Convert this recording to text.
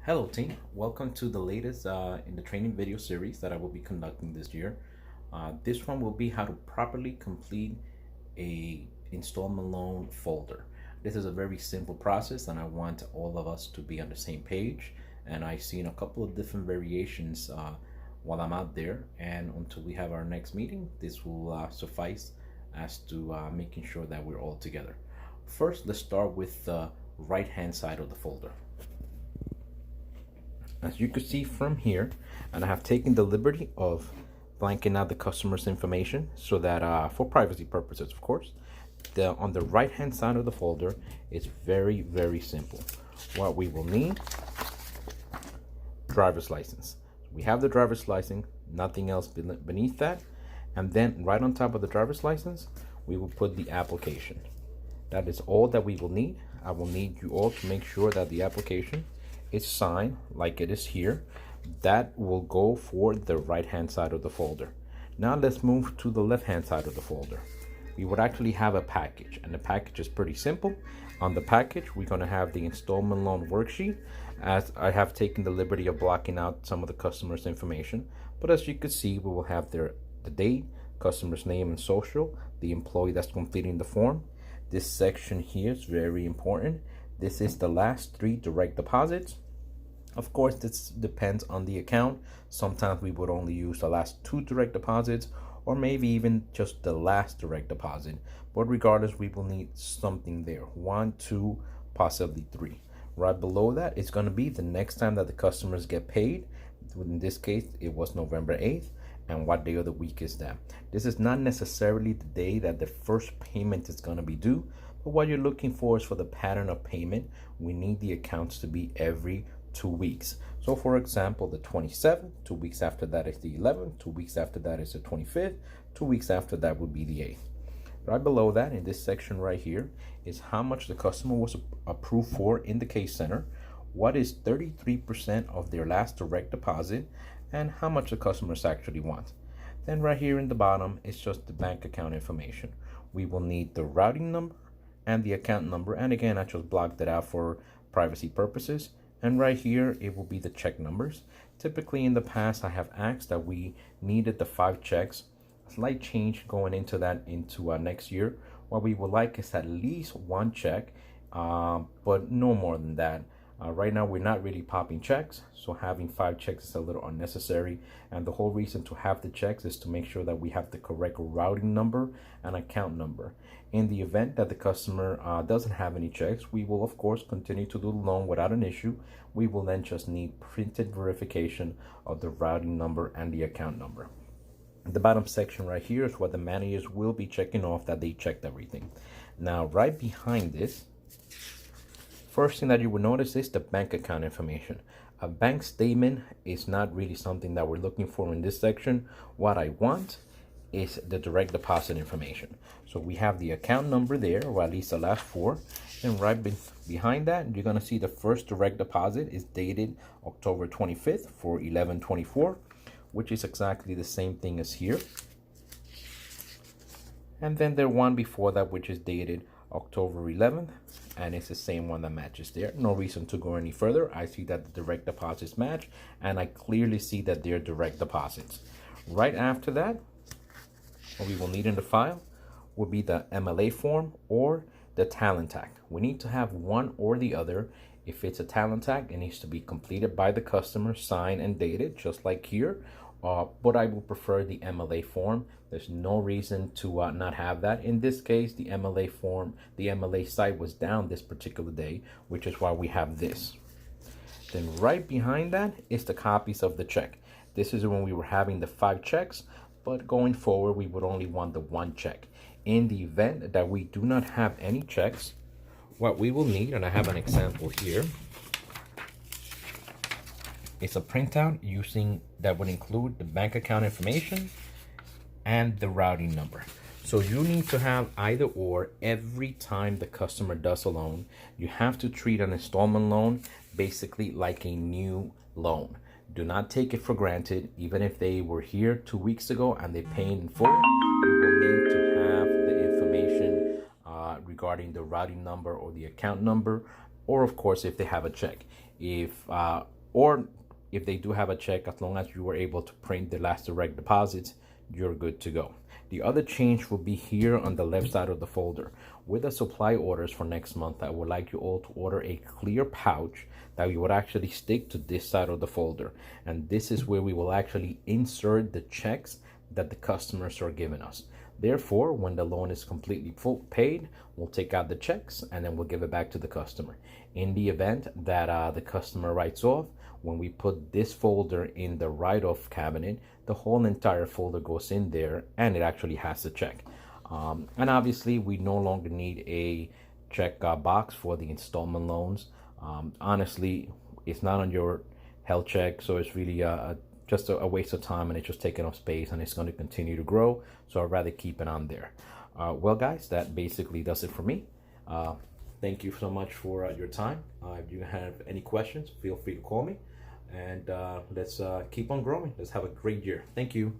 Hello team, welcome to the latest in the training video series that I will be conducting this year. This one will be how to properly complete a installment loan folder. This is a very simple process and I want all of us to be on the same page, and I've seen a couple of different variations while I'm out there, and until we have our next meeting this will suffice as to making sure that we're all together. First, let's start with the right hand side of the folder. As you can see from here, and I have taken the liberty of blanking out the customer's information so that for privacy purposes, of course, on the right hand side of the folder is very simple. What we will need: driver's license. We have the driver's license, nothing else beneath that, and then right on top of the driver's license we will put the application. That is all that we will need. I will need you all to make sure that the application is signed like it is here. That will go for the right hand side of the folder. Now let's move to the left hand side of the folder. We would actually have a package, and the package is pretty simple. On the package we're going to have the installment loan worksheet, as I have taken the liberty of blocking out some of the customer's information, but as you can see we will have the date, customer's name and social, the employee that's completing the form. This section here is very important. This is the last 3 direct deposits. Of course, this depends on the account. Sometimes we would only use the last 2 direct deposits, or maybe even just the last direct deposit. But regardless, we will need something there. 1, 2, possibly 3. Right below that is going to be the next time that the customers get paid. In this case, it was November 8th. And what day of the week is that? This is not necessarily the day that the first payment is going to be due, but what you're looking for is for the pattern of payment. We need the accounts to be every 2 weeks. So for example, the 27th, 2 weeks after that is the 11th, 2 weeks after that is the 25th, 2 weeks after that would be the 8th. Right below that, in this section right here, is how much the customer was approved for in the case center, what is 33% of their last direct deposit, and how much the customers actually want. Then right here in the bottom is just the bank account information. We will need the routing number and the account number, and again I just blocked it out for privacy purposes. And right here it will be the check numbers. Typically in the past I have asked that we needed the 5 checks. A slight change going into that into next year. What we would like is at least 1 check, but no more than that. Right now we're not really popping checks, so having 5 checks is a little unnecessary, and the whole reason to have the checks is to make sure that we have the correct routing number and account number. In the event that the customer doesn't have any checks, we will of course continue to do the loan without an issue. We will then just need printed verification of the routing number and the account number. The bottom section right here is what the managers will be checking off that they checked everything. Now right behind this, first thing that you will notice is the bank account information. A bank statement is not really something that we're looking for in this section. What I want is the direct deposit information. So we have the account number there, or at least the last 4. And right behind that, you're going to see the first direct deposit is dated October 25th for 11/24, which is exactly the same thing as here. And then the one before that, which is dated October 11th, and it's the same one that matches there. No reason to go any further. I see that the direct deposits match, and I clearly see that they're direct deposits. Right after that, what we will need in the file will be the MLA form or the talent act. We need to have one or the other. If it's a talent act, it needs to be completed by the customer, signed and dated, just like here. But I will prefer the MLA form. There's no reason to not have that. In this case, the MLA form, the MLA site was down this particular day, which is why we have this. Then right behind that is the copies of the check. This is when we were having the 5 checks, but going forward, we would only want the 1 check. In the event that we do not have any checks, what we will need, and I have an example here, it's a printout that would include the bank account information and the routing number. So you need to have either or every time the customer does a loan. You have to treat an installment loan basically like a new loan. Do not take it for granted. Even if they were here 2 weeks ago and they paid in full, you will need to have the information regarding the routing number or the account number, or of course if they have a check. If or if they do have a check, as long as you were able to print the last direct deposits, you're good to go. The other change will be here on the left side of the folder. With the supply orders for next month, I would like you all to order a clear pouch that we would actually stick to this side of the folder. And this is where we will actually insert the checks that the customers are giving us. Therefore, when the loan is completely paid, we'll take out the checks and then we'll give it back to the customer. In the event that the customer writes off, when we put this folder in the write-off cabinet, the whole entire folder goes in there and it actually has the check. And obviously, we no longer need a check box for the installment loans. Honestly, it's not on your health check, so it's really just a waste of time, and it's just taking up space, and it's going to continue to grow. So I'd rather keep it on there. Well, guys, that basically does it for me. Thank you so much for your time. If you have any questions, feel free to call me, and let's keep on growing. Let's have a great year. Thank you.